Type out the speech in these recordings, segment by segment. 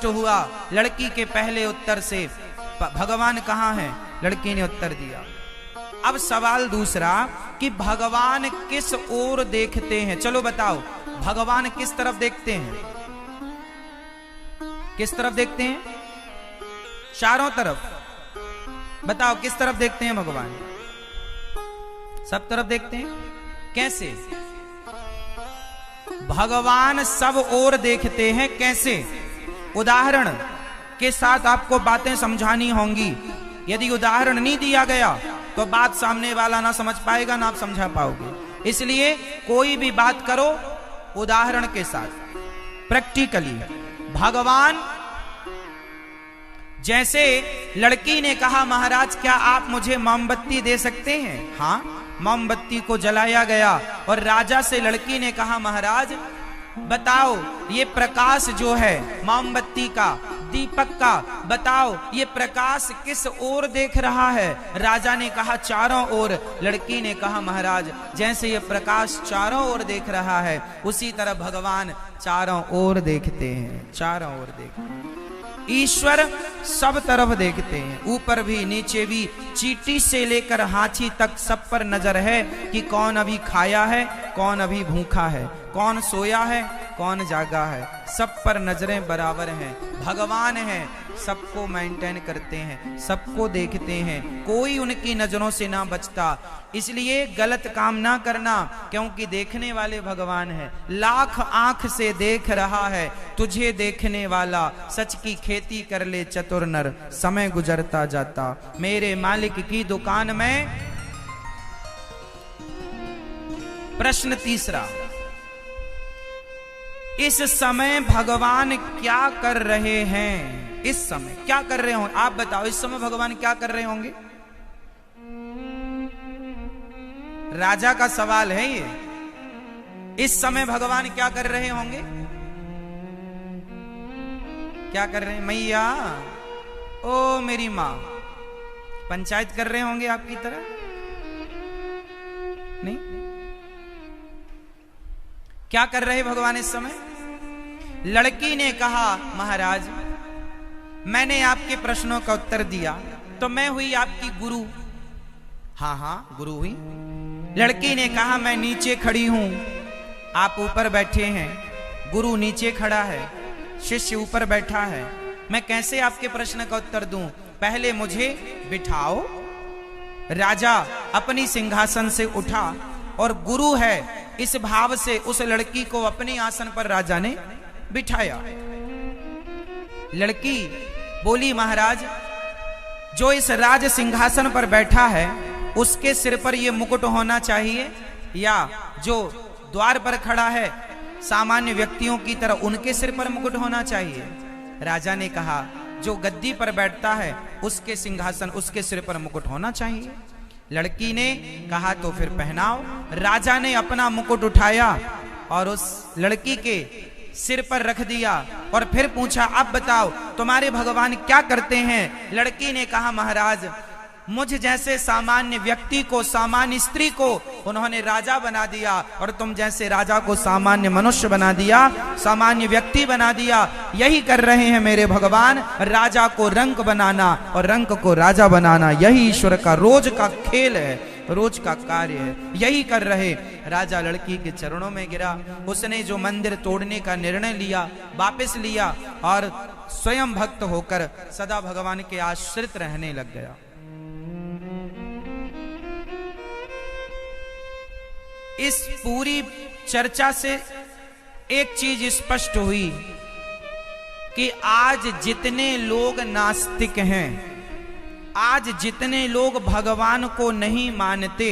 हुआ लड़की के पहले उत्तर से, भगवान कहाँ हैं? लड़की ने उत्तर दिया। अब सवाल दूसरा कि भगवान किस ओर देखते हैं? चलो बताओ, भगवान किस तरफ देखते हैं? किस तरफ देखते हैं? चारों तरफ। बताओ किस तरफ देखते हैं भगवान? सब तरफ देखते हैं। कैसे? भगवान सब ओर देखते हैं। कैसे? उदाहरण के साथ आपको बातें समझानी होंगी। यदि उदाहरण नहीं दिया गया तो बात सामने वाला ना समझ पाएगा, ना आप समझा पाओगे। इसलिए कोई भी बात करो उदाहरण के साथ, प्रैक्टिकली। भगवान, जैसे लड़की ने कहा महाराज क्या आप मुझे मोमबत्ती दे सकते हैं? हाँ, मोमबत्ती को जलाया गया और राजा से लड़की ने कहा महाराज बताओ ये प्रकाश जो है मोमबत्ती का, दीपक का, बताओ ये प्रकाश किस ओर देख रहा है? राजा ने कहा चारों ओर। लड़की ने कहा महाराज जैसे ये प्रकाश चारों ओर देख रहा है उसी तरह भगवान चारों ओर देखते हैं। चारों ओर देखते हैं। ईश्वर सब तरफ देखते हैं, ऊपर भी नीचे भी, चींटी से लेकर हाथी तक सब पर नजर है कि कौन अभी खाया है, कौन अभी भूखा है, कौन सोया है, कौन जागा है। सब पर नजरें बराबर हैं। भगवान हैं, सबको मेंटेन करते हैं, सबको देखते हैं, कोई उनकी नजरों से ना बचता। इसलिए गलत काम ना करना, क्योंकि देखने वाले भगवान हैं। लाख आंख से देख रहा है तुझे देखने वाला, सच की खेती कर ले चतुर नर, समय गुजरता जाता मेरे मालिक की दुकान में। प्रश्न तीसरा, इस समय भगवान क्या कर रहे हैं? इस समय क्या कर रहे होंगे? आप बताओ, इस समय भगवान क्या कर रहे होंगे? राजा का सवाल है ये। इस समय भगवान क्या कर रहे होंगे? क्या कर रहे हैं? मैया, ओ मेरी मां, पंचायत कर रहे होंगे आपकी तरह? नहीं। क्या कर रहे भगवान इस समय? लड़की ने कहा महाराज मैंने आपके प्रश्नों का उत्तर दिया तो मैं हुई आपकी गुरु। हाँ हाँ गुरु हुई। लड़की ने कहा मैं नीचे खड़ी हूं, आप ऊपर बैठे हैं, गुरु नीचे खड़ा है, शिष्य ऊपर बैठा है, मैं कैसे आपके प्रश्न का उत्तर दूं? पहले मुझे बिठाओ। राजा अपनी सिंहासन से उठा और गुरु है इस भाव से उस लड़की को अपने आसन पर राजा ने बिठाया। लड़की बोली महाराज जो इस राज सिंहासन पर बैठा है उसके सिर पर यह मुकुट होना चाहिए, या जो द्वार पर खड़ा है सामान्य व्यक्तियों की तरह उनके सिर पर मुकुट होना चाहिए? राजा ने कहा जो गद्दी पर बैठता है उसके सिंहासन, उसके सिर पर मुकुट होना चाहिए। लड़की ने कहा तो फिर पहनाओ। राजा ने अपना मुकुट उठाया और उस लड़की के सिर पर रख दिया और फिर पूछा अब बताओ तुम्हारे भगवान क्या करते हैं? लड़की ने कहा महाराज मुझ जैसे सामान्य व्यक्ति को, सामान्य स्त्री को उन्होंने राजा बना दिया और तुम जैसे राजा को सामान्य मनुष्य बना दिया, सामान्य व्यक्ति बना दिया। यही कर रहे हैं मेरे भगवान, राजा को रंक बनाना और रंक को राजा बनाना, यही ईश्वर का रोज का खेल है, रोज का कार्य है, यही कर रहे। राजा लड़की के चरणों में गिरा। उसने जो मंदिर तोड़ने का निर्णय लिया वापस लिया और स्वयं भक्त होकर सदा भगवान के आश्रित रहने लग गया। इस पूरी चर्चा से एक चीज स्पष्ट हुई कि आज जितने लोग नास्तिक हैं, आज जितने लोग भगवान को नहीं मानते,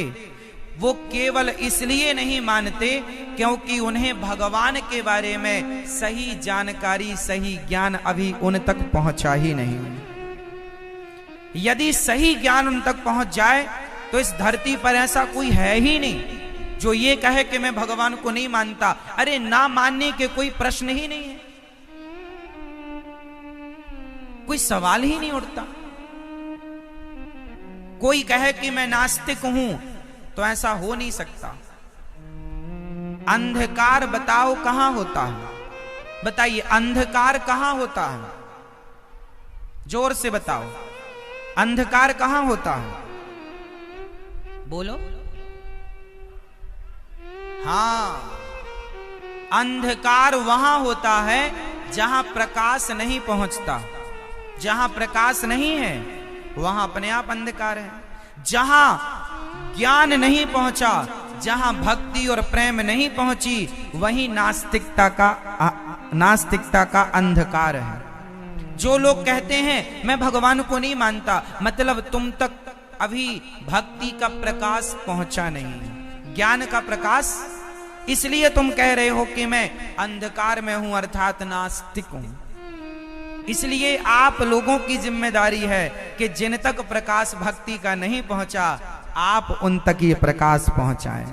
वो केवल इसलिए नहीं मानते क्योंकि उन्हें भगवान के बारे में सही जानकारी, सही ज्ञान अभी उन तक पहुंचा ही नहीं। यदि सही ज्ञान उन तक पहुंच जाए तो इस धरती पर ऐसा कोई है ही नहीं जो ये कहे कि मैं भगवान को नहीं मानता। अरे ना मानने के कोई प्रश्न ही नहीं है, कोई सवाल ही नहीं उठता। कोई कहे कि मैं नास्तिक हूं तो ऐसा हो नहीं सकता। अंधकार बताओ कहां होता है? बताइए अंधकार कहां होता है? जोर से बताओ, अंधकार कहां होता है? बोलो। हां, अंधकार वहां होता है जहां प्रकाश नहीं पहुंचता। जहां प्रकाश नहीं है वहां अपने आप अंधकार है। जहां ज्ञान नहीं पहुंचा, जहां भक्ति और प्रेम नहीं पहुंची, वहीं नास्तिकता का अंधकार है। जो लोग कहते हैं मैं भगवान को नहीं मानता, मतलब तुम तक अभी भक्ति का प्रकाश पहुंचा नहीं, ज्ञान का प्रकाश, इसलिए तुम कह रहे हो कि मैं अंधकार में हूं, अर्थात नास्तिक हूं। इसलिए आप लोगों की जिम्मेदारी है कि जिन तक प्रकाश भक्ति का नहीं पहुंचा, आप उन तक ये प्रकाश पहुंचाएं।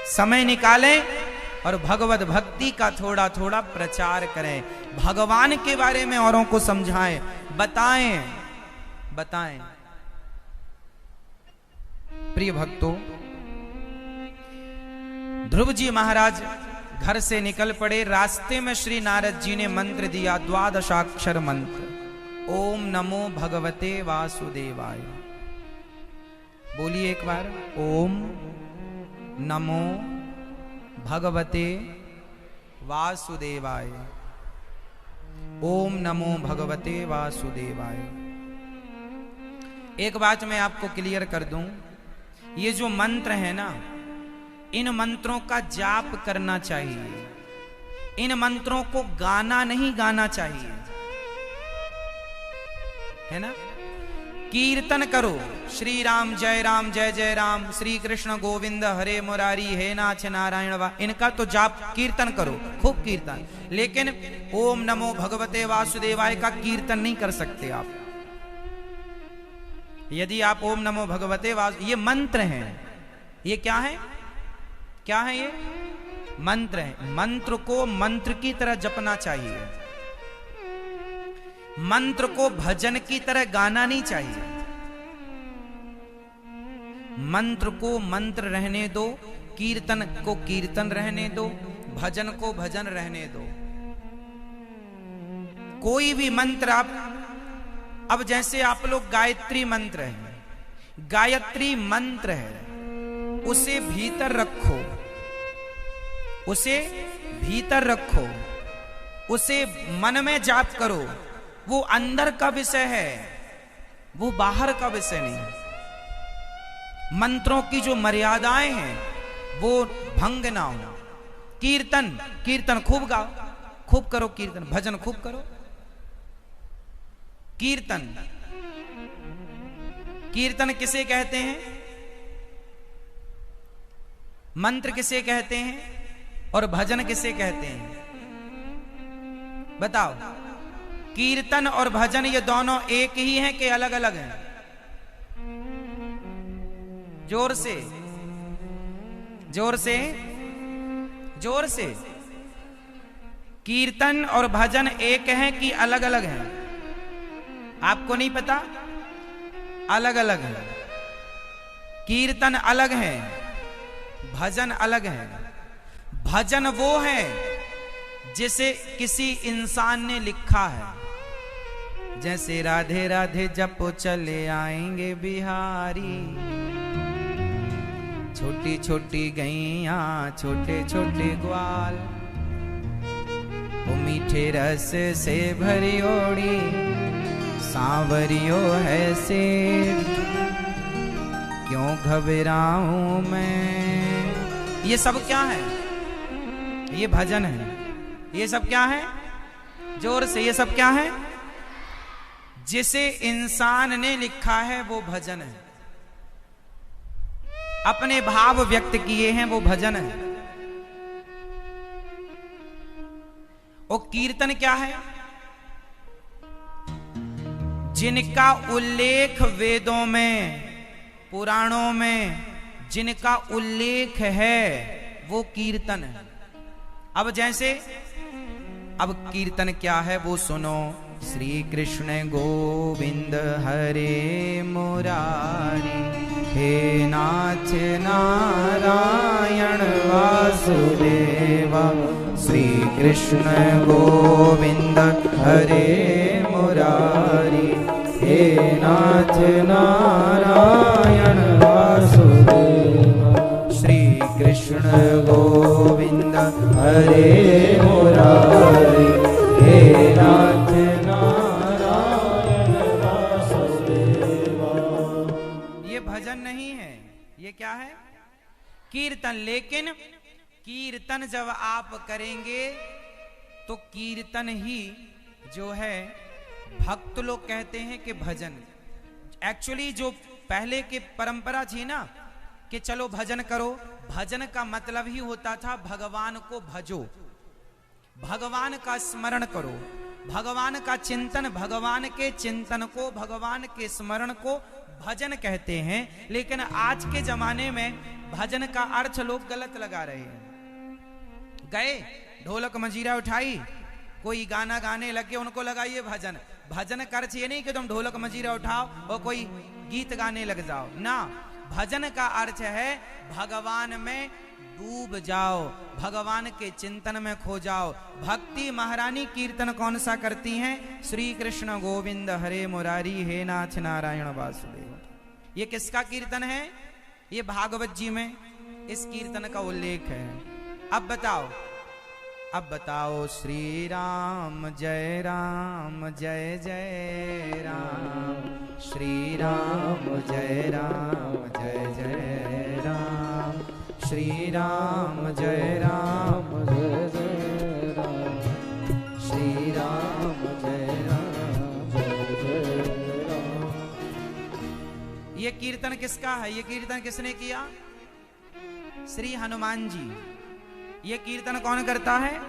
समय निकालें और भगवत भक्ति का थोड़ा थोड़ा प्रचार करें, भगवान के बारे में औरों को समझाएं, बताएं। प्रिय भक्तों, ध्रुव जी महाराज घर से निकल पड़े। रास्ते में श्री नारद जी ने मंत्र दिया, 12 मंत्र, ओम नमो भगवते वासुदेवाय। बोलिए एक बार, ओम नमो भगवते वासुदेवाय, ओम नमो भगवते वासुदेवाय। एक बात मैं आपको क्लियर कर दूं, ये जो मंत्र है ना, इन मंत्रों का जाप करना चाहिए, इन मंत्रों को गाना नहीं गाना चाहिए, है ना। कीर्तन करो, श्री राम जय जय राम, श्री कृष्ण गोविंद हरे मुरारी, हे नाथ नारायण वा, इनका तो जाप कीर्तन करो, खूब कीर्तन। लेकिन ओम नमो भगवते वासुदेवाय का कीर्तन नहीं कर सकते आप। यदि आप ओम नमो भगवते ये मंत्र हैं, ये क्या है? क्या है ये? मंत्र है। मंत्र को मंत्र की तरह जपना चाहिए, मंत्र को भजन की तरह गाना नहीं चाहिए। मंत्र को मंत्र रहने दो, कीर्तन को कीर्तन रहने दो, भजन को भजन रहने दो। कोई भी मंत्र आप, अब जैसे आप लोग गायत्री मंत्र है, गायत्री मंत्र है, उसे भीतर रखो, उसे भीतर रखो, उसे मन में जाप करो। वो अंदर का विषय है, वो बाहर का विषय नहीं। मंत्रों की जो मर्यादाएं हैं वो भंग ना हो। कीर्तन, कीर्तन खूब गाओ, खूब करो कीर्तन, भजन खूब करो। कीर्तन, कीर्तन किसे कहते हैं? मंत्र किसे कहते हैं और भजन किसे कहते हैं? बताओ। कीर्तन और भजन ये दोनों एक ही हैं कि अलग अलग हैं? जोर से, जोर से, जोर से। कीर्तन और भजन एक हैं कि अलग अलग हैं? आपको नहीं पता? अलग अलग है। कीर्तन अलग है, भजन अलग है। भजन वो है जिसे किसी इंसान ने लिखा है, जैसे राधे राधे जपो चले आएंगे बिहारी, छोटी छोटी गैया छोटे छोटे ग्वाल, वो मीठे रस से भरी ओड़ी सांवरियो है सेठ, क्यों घबराऊं मैं। ये सब क्या है? ये भजन है। ये सब क्या है? जोर से, ये सब क्या है? जिसे इंसान ने लिखा है वो भजन है, अपने भाव व्यक्त किए हैं वो भजन है। और कीर्तन क्या है? जिनका उल्लेख वेदों में, पुराणों में जिनका उल्लेख है वो कीर्तन है। अब जैसे, अब कीर्तन क्या है वो सुनो। श्री कृष्ण गोविंद हरे मुरारी, हे नाथ नारायण वासुदेवा, श्री कृष्ण गोविंद हरे मुरारी, हे नाथ नारायण वासुदेव। श्री कृष्ण गोविंद हरे मुरारी, हे नाथ नारायण वासुदेव। ये भजन नहीं है, ये क्या है? कीर्तन। लेकिन कीर्तन जब आप करेंगे तो कीर्तन ही जो है भक्त लोग कहते हैं कि भजन। एक्चुअली जो पहले की परंपरा थी ना कि चलो भजन करो, भजन का मतलब ही होता था भगवान को भजो, भगवान का स्मरण करो, भगवान का चिंतन, भगवान के चिंतन को, भगवान के स्मरण को भजन कहते हैं। लेकिन आज के जमाने में भजन का अर्थ लोग गलत लगा रहे हैं। गए ढोलक मंजीरा उठाई, कोई गाना गाने लगे, उनको लगाइए भजन। भजन का अर्थ ये नहीं कि तुम ढोलक मंजीरा उठाओ और कोई गीत गाने लग जाओ ना। भजन का अर्थ है भगवान में डूब जाओ, भगवान के चिंतन में खो जाओ। भक्ति महारानी कीर्तन कौन सा करती हैं? श्री कृष्ण गोविंद हरे मुरारी, हे नाथ नारायण वासुदेव। ये किसका कीर्तन है? ये भागवत जी में इस कीर्तन का उल्लेख है। अब बताओ श्री राम जय जय राम, श्री राम जय जय राम, श्री राम जय जय राम, श्री राम जय जय राम। ये कीर्तन किसका है? ये कीर्तन किसने किया? श्री हनुमान जी। ये कीर्तन कौन करता है?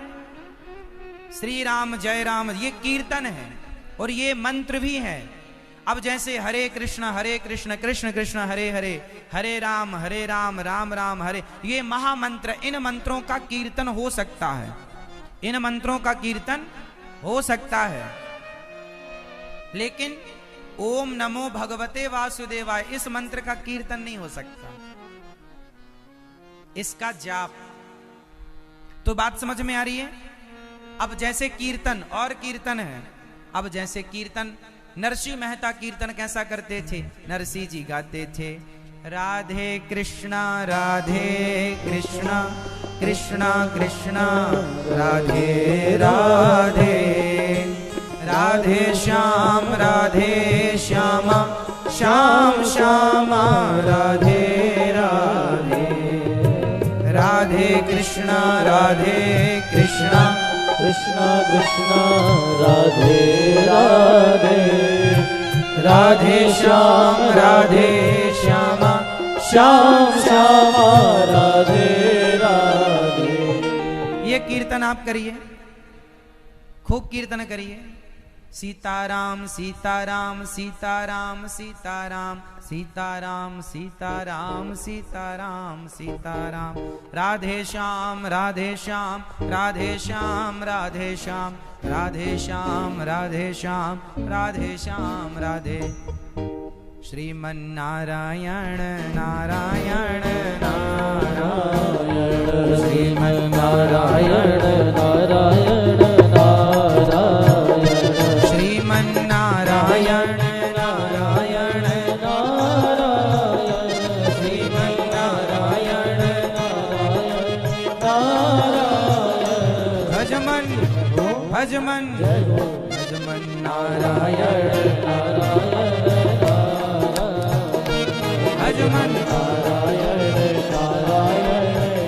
श्री राम जय राम। ये कीर्तन है और ये मंत्र भी है। अब जैसे हरे कृष्ण कृष्ण कृष्ण हरे हरे, हरे राम राम राम हरे, ये महामंत्र, इन मंत्रों का कीर्तन हो सकता है, इन मंत्रों का कीर्तन हो सकता है। लेकिन ओम नमो भगवते वासुदेवाय, इस मंत्र का कीर्तन नहीं हो सकता, इसका जाप। तो बात समझ में आ रही है? अब जैसे कीर्तन और कीर्तन है। अब जैसे कीर्तन नरसिंह मेहता कीर्तन कैसा करते थे? नरसिंह जी गाते थे राधे कृष्णा कृष्णा कृष्णा राधे राधे, राधे श्याम श्यामा श्याम श्यामा राधे राधे, राधे कृष्णा कृष्णा कृष्णा राधे राधे, राधे श्यामा श्याम श्यामा राधे राधे। ये कीर्तन आप करिए, खूब कीर्तन करिए। सीताराम सीताराम सीताराम सीताराम सीताराम सीताराम सीताराम सीताराम, राधे श्याम राधे श्याम राधे श्याम राधे श्याम राधे श्याम राधे श्याम राधे श्याम राधे। श्रीमन्नारायण नारायण नारायण, श्रीमन्नारायण नारायण नारायण, श्रीमन्नारायण नारायण नारायण, श्रीमन्नारायण नारायण नारायण। भजमन भजमन भजमन नारायण नारायण भजमन नारायण नारायण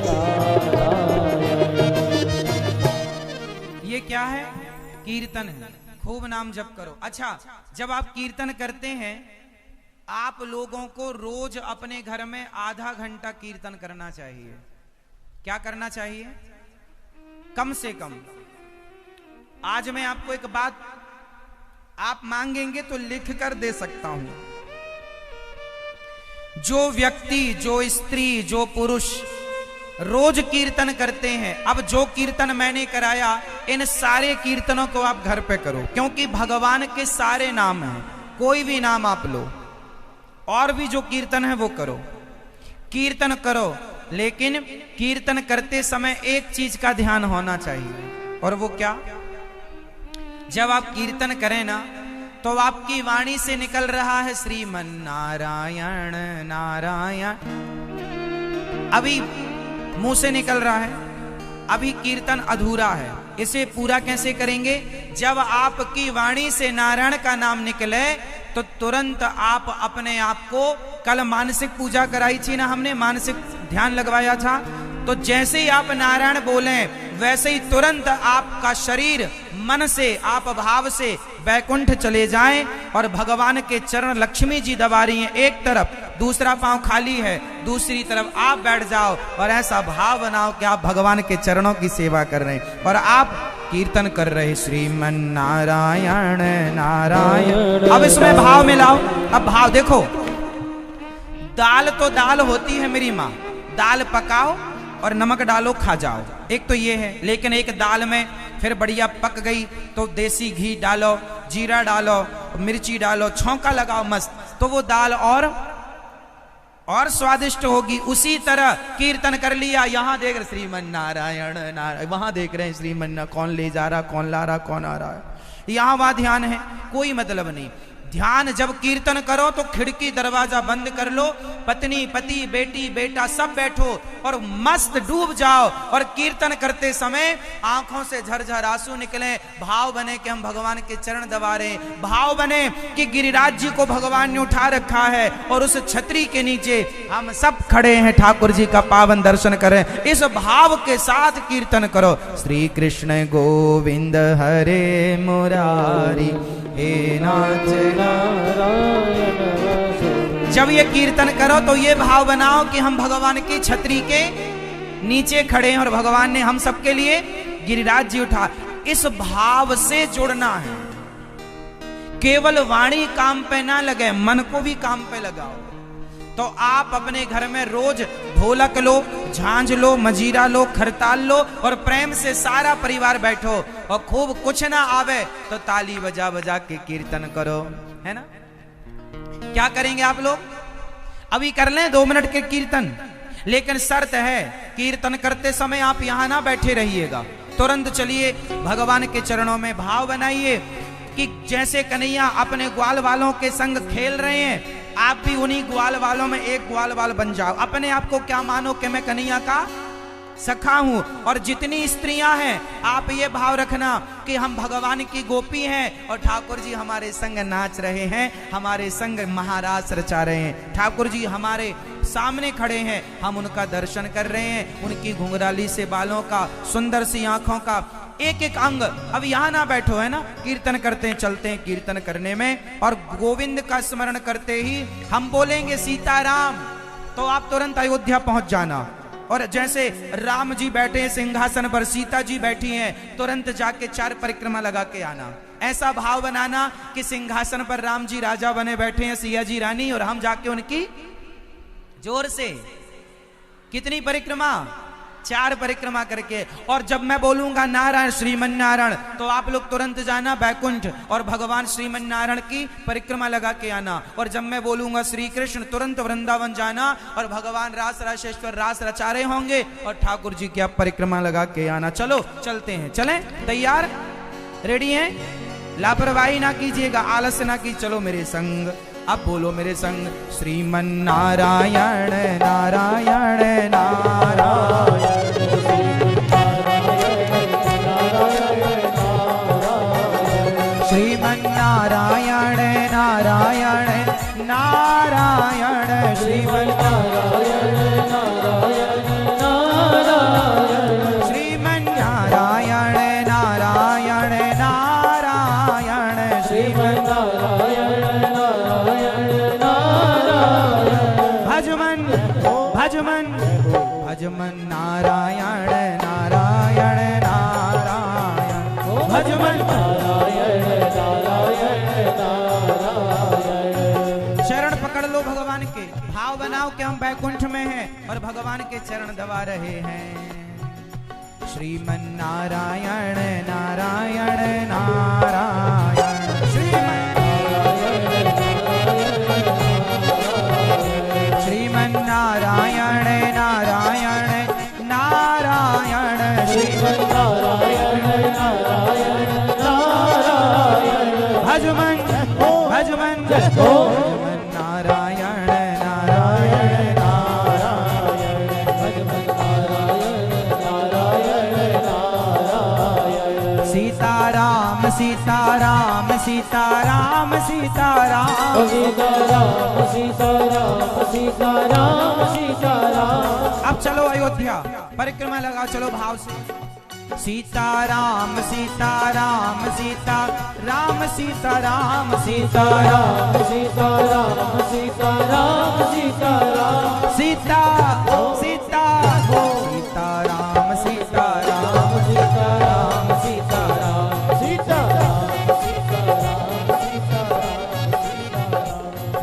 नारायण। ये क्या है? कीर्तन है। खूब नाम जप करो। अच्छा, जब आप कीर्तन करते हैं, आप लोगों को रोज अपने घर में आधा घंटा कीर्तन करना चाहिए। क्या करना चाहिए? कम से कम। आज मैं आपको एक बात, आप मांगेंगे तो लिख कर दे सकता हूं। जो व्यक्ति, जो स्त्री, जो पुरुष रोज कीर्तन करते हैं, अब जो कीर्तन मैंने कराया, इन सारे कीर्तनों को आप घर पे करो, क्योंकि भगवान के सारे नाम हैं। कोई भी नाम आप लो, और भी जो कीर्तन है वो करो। कीर्तन करो लेकिन कीर्तन करते समय एक चीज का ध्यान होना चाहिए, और वो क्या? जब आप कीर्तन करें ना तो आपकी वाणी से निकल रहा है श्रीमन नारायण नारायण, अभी मुंह से निकल रहा है, अभी कीर्तन अधूरा है। इसे पूरा कैसे करेंगे? जब आपकी वाणी से नारायण का नाम निकले तो तुरंत आप अपने आप को, कल मानसिक पूजा कराई थी ना हमने, मानसिक ध्यान लगवाया था, तो जैसे ही आप नारायण बोलें वैसे ही तुरंत आपका शरीर मन से, आप भाव से बैकुंठ चले जाएं और भगवान के चरण, लक्ष्मी जी दबा रही हैं एक तरफ, दूसरा पांव खाली है, दूसरी तरफ आप बैठ जाओ और ऐसा भाव बनाओ कि आप भगवान के चरणों की सेवा कर रहे हैं और आप कीर्तन कर रहे श्रीमन नारायण नारायण। अब इसमें भाव मिलाओ। अब भाव देखो, दाल तो दाल होती है मेरी माँ, दाल पकाओ और नमक डालो खा जाओ, एक तो ये है। लेकिन एक दाल में फिर बढ़िया पक गई तो देसी घी डालो, जीरा डालो, मिर्ची डालो, छौंका लगाओ मस्त, तो वो दाल और स्वादिष्ट होगी। उसी तरह कीर्तन कर लिया, यहाँ देख रहे श्रीमन नारायण नारायण, वहां देख रहे हैं श्रीमन, कौन ले जा रहा, कौन ला रहा, कौन आ रहा है, यहाँ वहां ध्यान है, कोई मतलब नहीं। ध्यान जब कीर्तन करो तो खिड़की दरवाजा बंद कर लो, पत्नी पति बेटी बेटा सब बैठो और मस्त डूब जाओ, और कीर्तन करते समय आंखों से झरझर आंसू निकले, भाव बने कि हम भगवान के चरण दबा रहे, भाव बने कि गिरिराज जी को भगवान ने उठा रखा है और उस छतरी के नीचे हम सब खड़े हैं, ठाकुर जी का पावन दर्शन करें। इस भाव के साथ कीर्तन करो। श्री कृष्ण गोविंद हरे मुरारी हे नाथ नारायण। जब ये कीर्तन करो तो ये भाव बनाओ कि हम भगवान की छतरी के नीचे खड़े हैं और भगवान ने हम सबके लिए गिरिराज जी उठा। इस भाव से जुड़ना है, केवल वाणी काम पे ना लगे, मन को भी काम पे लगाओ। तो आप अपने घर में रोज ढोलक लो, झांझ लो, मजीरा लो, खरताल लो और प्रेम से सारा परिवार बैठो, और खूब कुछ ना आवे तो ताली बजा बजा के कीर्तन करो, है ना? क्या करेंगे आप लोग? अभी कर लें 2 मिनट के कीर्तन, लेकिन शर्त है कीर्तन करते समय आप यहां ना बैठे रहिएगा, तुरंत चलिए भगवान के चरणों में भाव बनाइए कि जैसे कन्हैया अपने ग्वाल वालों के संग खेल रहे हैं, आप भी उन्हीं ग्वाल वालों में एक ग्वाल वाल बन जाओ। अपने आप को क्या मानो कि मैं कन्हैया का सखा हूं, और जितनी स्त्रियां हैं आप ये भाव रखना कि हम भगवान की गोपी हैं और ठाकुर जी हमारे संग नाच रहे हैं, हमारे संग महारास रचा रहे हैं, ठाकुर जी हमारे सामने खड़े हैं, हम उनका दर्शन कर रहे हैं, उनकी घुंघराली से बालों का, सुंदर सी आंखों का एक एक अंग। अब यहां ना बैठो, है ना, कीर्तन करते हैं, चलते हैं कीर्तन करने में, और गोविंद का स्मरण करते ही हम बोलेंगे सीताराम, तो आप तुरंत अयोध्या पहुंच जाना। और जैसे राम जी बैठे हैं सिंहासन पर, सीता जी बैठी हैं, तुरंत जाके 4 परिक्रमा लगा के आना। ऐसा भाव बनाना कि सिंहासन पर राम जी राजा बने बैठे हैं, सिया जी रानी, और हम जाके उनकी जोर से कितनी परिक्रमा, 4 परिक्रमा करके। और जब मैं बोलूंगा नारायण श्रीमन नारायण तो आप लोग तुरंत जाना बैकुंठ और भगवान श्रीमन नारायण की परिक्रमा लगा के आना। और जब मैं बोलूंगा श्री कृष्ण तुरंत वृंदावन जाना और भगवान रास राशेश्वर रास रचा रहे होंगे और ठाकुर जी की आप परिक्रमा लगा के आना। चलो चलते हैं, चलें, तैयार, रेडी हैं? लापरवाही ना कीजिएगा, आलस्य ना की, चलो मेरे संग। अब बोलो मेरे संग, श्रीमन नारायण नारायण नारायण, श्रीमन नारायण नारायण नारायण, श्रीमन नारायण नारायण नारायण, श्रीमन नारायण नारायण नारायण, श्रीमन नारायण नारायण नारायण, भजमन भजमन भजमन नारायण नारायण नारायण, भजमन नारायण नारायण नारायण। चरण पकड़ लो भगवान के, भाव बनाओ कि हम बैकुंठ में हैं और भगवान के चरण दबा रहे हैं। श्रीमन नारायण नारायण नारायण, श्रीमन नारायण नारायण नारायण, भजमन भजमन भजमन नारायण नारायण नारायण भजमन नारायण नारायण सीताराम सीताराम सीताराम सीताराम सीताराम सीताराम सीताराम सीताराम। अब चलो अयोध्या परिक्रमा लगा, चलो भाव से। सीताराम सीताराम सीताराम सीताराम सीताराम सीताराम सीताराम सीताराम सीता सीता हो सीताराम सीताराम सीताराम सीताराम सीताराम सीताराम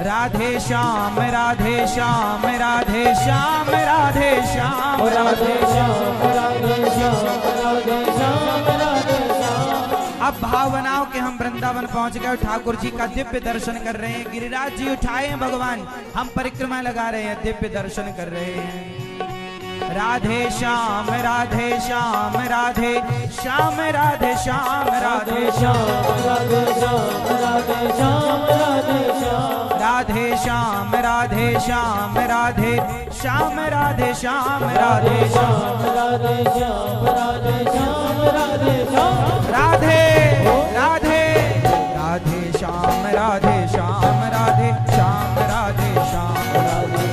राधे श्याम राधे श्याम राधे श्याम राधे श्याम राधे श्याम राधे श्याम राधे श्याम राधे श्याम। अब भावनाओं के हम वृंदावन पहुंच गए, ठाकुर जी का दिव्य दर्शन कर रहे हैं। गिरिराज जी उठाए हैं भगवान, हम परिक्रमा लगा रहे हैं, दिव्य दर्शन कर रहे हैं। राधे श्याम राधे श्याम राधे श्याम राधे श्याम राधे श्याम राधे श्याम राधे श्याम राधे श्याम राधे श्याम राधे श्याम राधे श्याम राधे श्याम राधे श्याम राधे श्याम राधे श्याम राधे श्याम राधे राधे राधे श्याम राधे श्याम राधे श्याम राधे श्याम राधे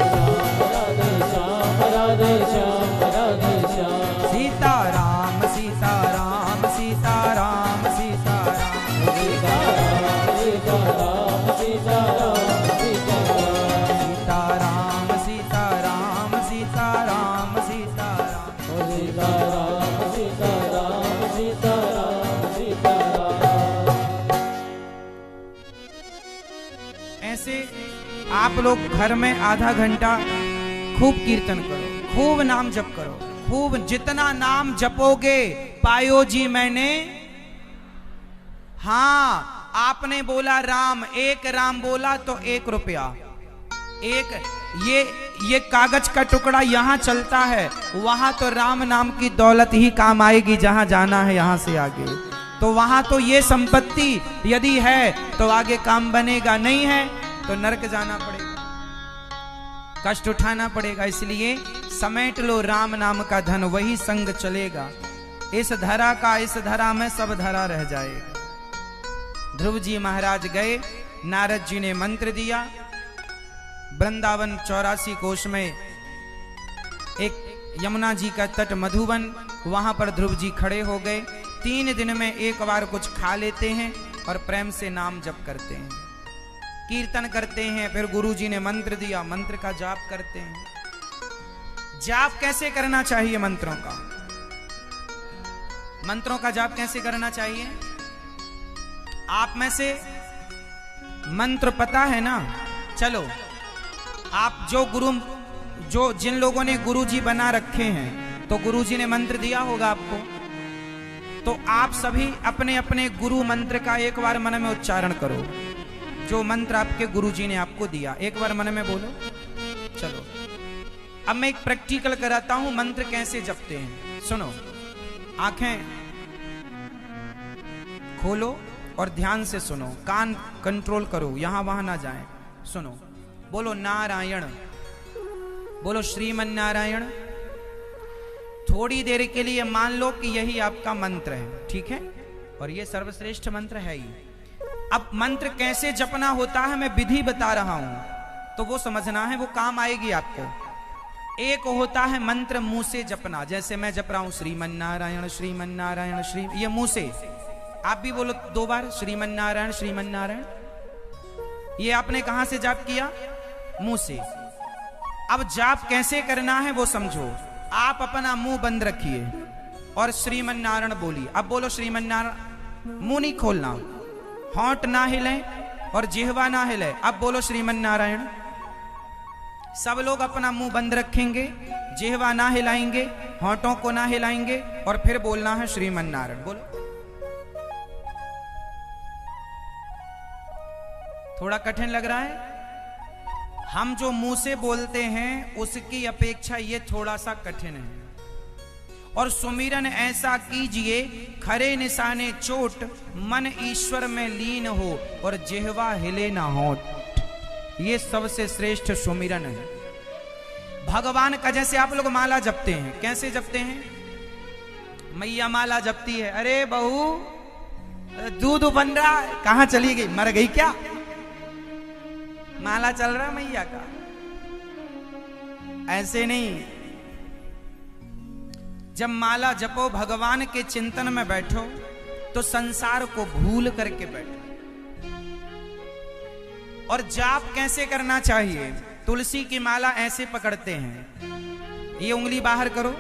श्याम राधे श्याम राधे श्याम सीताराम सीताराम सीताराम सीताराम सीताराम सीताराम सीताराम सीताराम सीताराम सीताराम सीताराम सीताराम सीताराम सीताराम। ऐसे आप लोग घर में आधा घंटा खूब कीर्तन करो, खूब नाम जप करो, खूब जितना नाम जपोगे पायो जी मैंने। हाँ आपने बोला राम, एक राम बोला तो 1 रुपया। एक ये कागज का टुकड़ा यहां चलता है, वहां तो राम नाम की दौलत ही काम आएगी, जहां जाना है यहां से आगे। तो वहां तो ये संपत्ति यदि है तो आगे काम बनेगा, नहीं है तो नरक जाना पड़ेगा, कष्ट उठाना पड़ेगा। इसलिए समेट लो राम नाम का धन, वही संग चलेगा। इस धरा का इस धरा में सब धरा रह जाएगा। ध्रुव जी महाराज गए, नारद जी ने मंत्र दिया। वृंदावन 84 कोश में एक यमुना जी का तट मधुबन, वहां पर ध्रुव जी खड़े हो गए। 3 दिन में एक बार कुछ खा लेते हैं और प्रेम से नाम जप करते हैं, कीर्तन करते हैं। फिर गुरु जी ने मंत्र दिया, मंत्र का जाप करते हैं। जाप कैसे करना चाहिए? मंत्रों का जाप कैसे करना चाहिए? आप में से मंत्र पता है ना? चलो आप जिन लोगों ने गुरु जी बना रखे हैं, तो गुरु जी ने मंत्र दिया होगा आपको, तो आप सभी अपने अपने गुरु मंत्र का एक बार मन में उच्चारण करो। जो मंत्र आपके गुरु जी ने आपको दिया एक बार मन में बोलो। चलो अब मैं एक प्रैक्टिकल कराता हूं, मंत्र कैसे जपते हैं। सुनो, आंखें खोलो और ध्यान से सुनो, कान कंट्रोल करो, यहां वहां ना जाएं। सुनो, बोलो नारायण, बोलो श्रीमन नारायण। थोड़ी देर के लिए मान लो कि यही आपका मंत्र है, ठीक है, और ये सर्वश्रेष्ठ मंत्र है ही। अब मंत्र कैसे जपना होता है मैं विधि बता रहा हूं, तो वो समझना है, वो काम आएगी आपको। एक होता है मंत्र मुंह से जपना, जैसे मैं जप रहा हूं श्रीमन नारायण श्रीमन नारायण श्री, ये मुंह से। आप भी बोलो 2 बार श्रीमन नारायण श्रीमन नारायण। ये आपने कहां से जाप किया? मुंह से। अब जाप कैसे करना है वो समझो। आप अपना मुंह बंद रखिए और श्रीमन नारायण बोलिए। अब बोलो श्रीमन नारायण, मुंह नहीं खोलना, होंठ ना हिले और जिह्वा ना हिले। अब बोलो श्रीमन नारायण। सब लोग अपना मुंह बंद रखेंगे, जिह्वा ना हिलाएंगे, होंठों को ना हिलाएंगे और फिर बोलना है श्रीमन नारायण। बोलो। थोड़ा कठिन लग रहा है? हम जो मुंह से बोलते हैं उसकी अपेक्षा ये थोड़ा सा कठिन है। और सुमिरन ऐसा कीजिए खरे निशाने चोट, मन ईश्वर में लीन हो और जिह्वा हिले ना होठ। ये सबसे श्रेष्ठ सुमिरन है भगवान का। जैसे आप लोग माला जपते हैं, कैसे जपते हैं? मैया माला जपती है, अरे बहू दूध बन रहा है, कहां चली गई, मर गई क्या? माला चल रहा मैया का। ऐसे नहीं, जब माला जपो, भगवान के चिंतन में बैठो, तो संसार को भूल करके बैठो। और जाप कैसे करना चाहिए? तुलसी की माला ऐसे पकड़ते हैं, ये उंगली बाहर करो,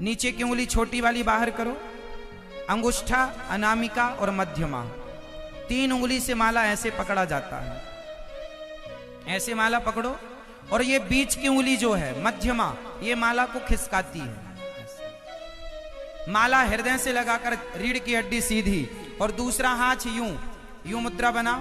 नीचे की उंगली छोटी वाली बाहर करो, अंगुष्ठा, अनामिका और मध्यमा, 3 उंगली से माला ऐसे पकड़ा जाता है। ऐसे माला पकड़ो, और ये बीच की उंगली जो है मध्यमा, ये माला को खिसकाती है। माला हृदय से लगाकर रीढ़ की हड्डी सीधी, और दूसरा हाथ यूं मुद्रा बनाओ,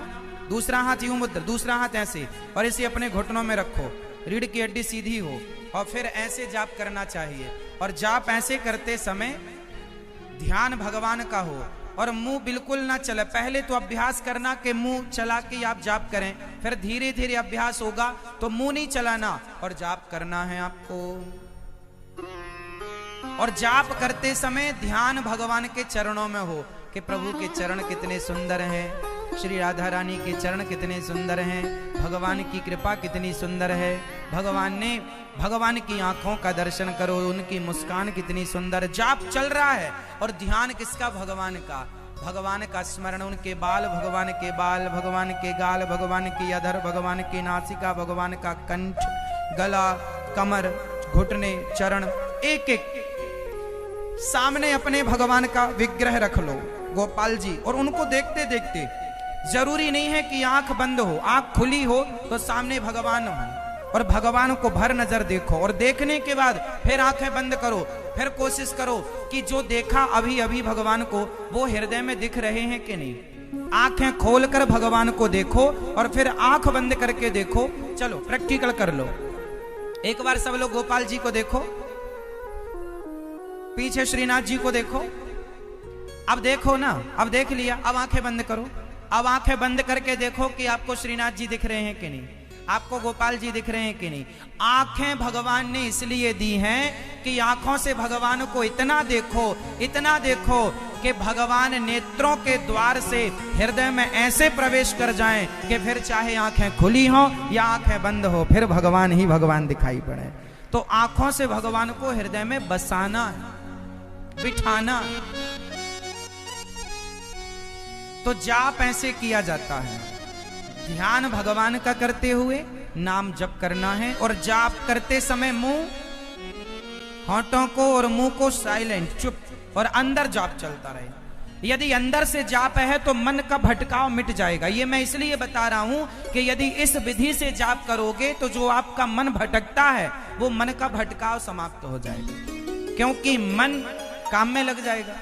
दूसरा हाथ यूं मुद्रा, दूसरा हाथ ऐसे, और इसे अपने घुटनों में रखो, रीढ़ की हड्डी सीधी हो, और फिर ऐसे जाप करना चाहिए। और जाप ऐसे करते समय ध्यान भगवान का हो, और मुंह बिल्कुल ना चले। पहले तो अभ्यास करना कि मुंह चला के आप जाप करें, फिर धीरे धीरे अभ्यास होगा तो मुंह नहीं चलाना और जाप करना है आपको। और जाप करते समय ध्यान भगवान के चरणों में हो कि प्रभु के चरण कितने सुंदर हैं, श्री राधा रानी के चरण कितने सुंदर हैं, भगवान की कृपा कितनी सुंदर है, भगवान की आंखों का दर्शन करो, उनकी मुस्कान कितनी सुंदर। जाप चल रहा है और ध्यान किसका? भगवान का। भगवान का स्मरण, उनके बाल, भगवान के बाल, भगवान के गाल, भगवान की अधर, भगवान की नासिका, भगवान का कंठ, गला, कमर, घुटने, चरण, एक एक सामने अपने भगवान का विग्रह रख लो, गोपाल जी, और उनको देखते देखते, जरूरी नहीं है कि आंख बंद हो, आंख खुली हो तो सामने भगवान हो, और भगवान को भर नजर देखो, और देखने के बाद फिर आंखें बंद करो, फिर कोशिश करो कि जो देखा अभी अभी भगवान को, वो हृदय में दिख रहे हैं कि नहीं। आंखें खोलकर भगवान को देखो और फिर आंख बंद करके देखो। चलो प्रैक्टिकल कर लो। एक बार सब लोग गोपाल जी को देखो, पीछे श्रीनाथ जी को देखो। अब देखो ना, अब देख लिया, अब आंखें बंद करो। अब आंखें बंद करके देखो कि आपको श्रीनाथ जी दिख रहे हैं कि नहीं, आपको गोपाल जी दिख रहे हैं कि नहीं। आंखें भगवान ने इसलिए दी हैं कि आंखों से भगवान को इतना देखो कि भगवान नेत्रों के द्वार से हृदय में ऐसे प्रवेश कर जाएं कि फिर चाहे आंखें खुली हो या आंखें बंद हो, फिर भगवान ही भगवान दिखाई पड़े। तो आंखों से भगवान को हृदय में बसाना, बिठाना। तो जाप ऐसे किया जाता है, ध्यान भगवान का करते हुए नाम जप करना है, और जाप करते समय मुंह, होठों को और मुंह को साइलेंट, चुप, और अंदर जाप चलता रहे। यदि अंदर से जाप है तो मन का भटकाव मिट जाएगा। ये मैं इसलिए बता रहा हूं कि यदि इस विधि से जाप करोगे तो जो आपका मन भटकता है वो मन का भटकाव समाप्त हो जाएगा, क्योंकि मन काम में लग जाएगा,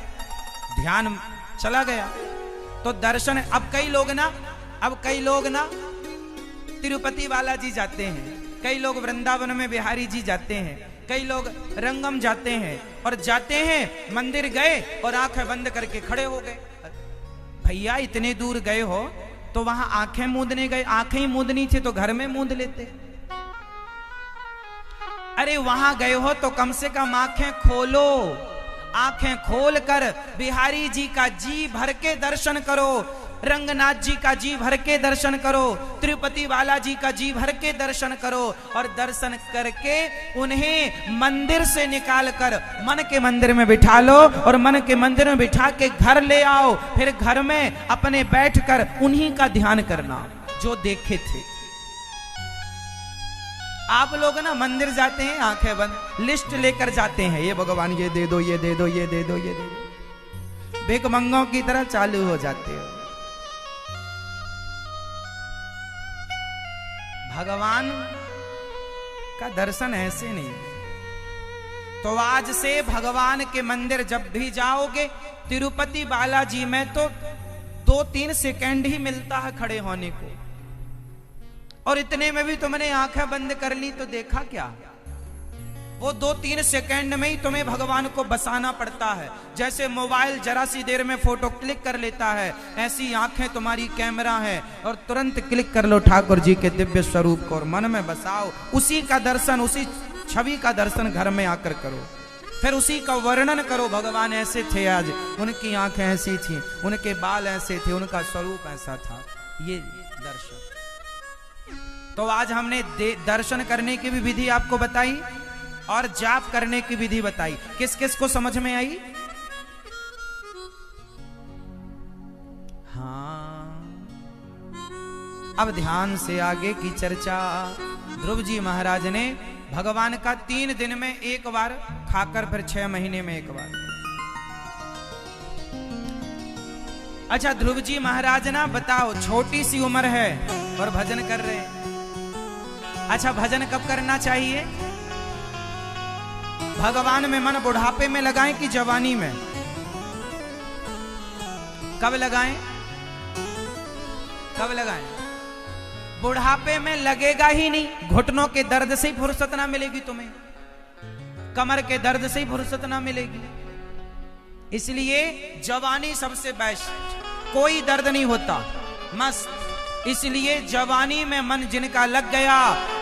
ध्यान चला गया। तो दर्शन, अब कई लोग ना तिरुपति बालाजी जाते हैं, कई लोग वृंदावन में बिहारी जी जाते हैं, कई लोग रंगम जाते हैं, और जाते हैं मंदिर गए और आंखें बंद करके खड़े हो गए। भैया इतने दूर गए हो तो वहां आंखें मूंदने गए, आंखें ही मूंदनी थी तो घर में मूंद लेते। अरे वहां गए हो तो कम से कम आंखें खोलो, आंखें खोलकर बिहारी जी का जी भर के दर्शन करो, रंगनाथ जी का जी भर के दर्शन करो, तिरुपति बालाजी का जी भर के दर्शन करो, और दर्शन करके उन्हें मंदिर से निकालकर मन के मंदिर में बिठा लो, और मन के मंदिर में बिठा के घर ले आओ। फिर घर में अपने बैठकर उन्हीं का ध्यान करना जो देखे थे। आप लोग ना मंदिर जाते हैं आंखें बंद, लिस्ट लेकर जाते हैं, ये भगवान ये दे दो, ये दे दो, ये दे दो, ये दे दो, भिखमंगों की तरह चालू हो जाते हो। भगवान का दर्शन ऐसे नहीं। तो आज से भगवान के मंदिर जब भी जाओगे, तिरुपति बालाजी में तो 2-3 सेकंड ही मिलता है खड़े होने को, और इतने में भी तुमने आंखें बंद कर ली तो देखा क्या? वो 2-3 सेकंड में ही तुम्हें भगवान को बसाना पड़ता है। जैसे मोबाइल जरा सी देर में फोटो क्लिक कर लेता है, ऐसी आंखें तुम्हारी कैमरा है और तुरंत क्लिक कर लो ठाकुर जी के दिव्य स्वरूप को और मन में बसाओ। उसी का दर्शन, उसी छवि का दर्शन घर में आकर करो, फिर उसी का वर्णन करो। भगवान ऐसे थे, आज उनकी आंखें ऐसी थी, उनके बाल ऐसे थे, उनका स्वरूप ऐसा था। ये दर्शन। तो आज हमने दर्शन करने की भी विधि आपको बताई और जाप करने की विधि बताई। किस किस को समझ में आई? हाँ, अब ध्यान से आगे की चर्चा। ध्रुव जी महाराज ने भगवान का 3 दिन में एक बार खाकर फिर 6 महीने में एक बार। अच्छा ध्रुव जी महाराज ना बताओ, छोटी सी उम्र है और भजन कर रहे हैं। अच्छा भजन कब करना चाहिए? भगवान में मन बुढ़ापे में लगाएं कि जवानी में? कब लगाएं? कब लगाएं? बुढ़ापे में लगेगा ही नहीं। घुटनों के दर्द से ही फुर्सत ना मिलेगी तुम्हें, कमर के दर्द से ही फुर्सत ना मिलेगी। इसलिए जवानी सबसे बेस्ट, कोई दर्द नहीं होता, मस्त। इसलिए जवानी में मन जिनका लग गया,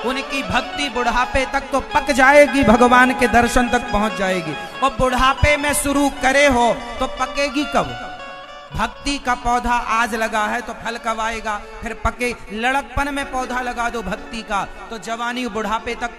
उनकी भक्ति बुढ़ापे तक तो पक जाएगी, भगवान के दर्शन तक पहुंच जाएगी। और बुढ़ापे में शुरू करे हो तो पकेगी कब? भक्ति का पौधा आज लगा है तो फल कब आएगा? फिर पके। लड़कपन में पौधा लगा दो भक्ति का तो जवानी बुढ़ापे तक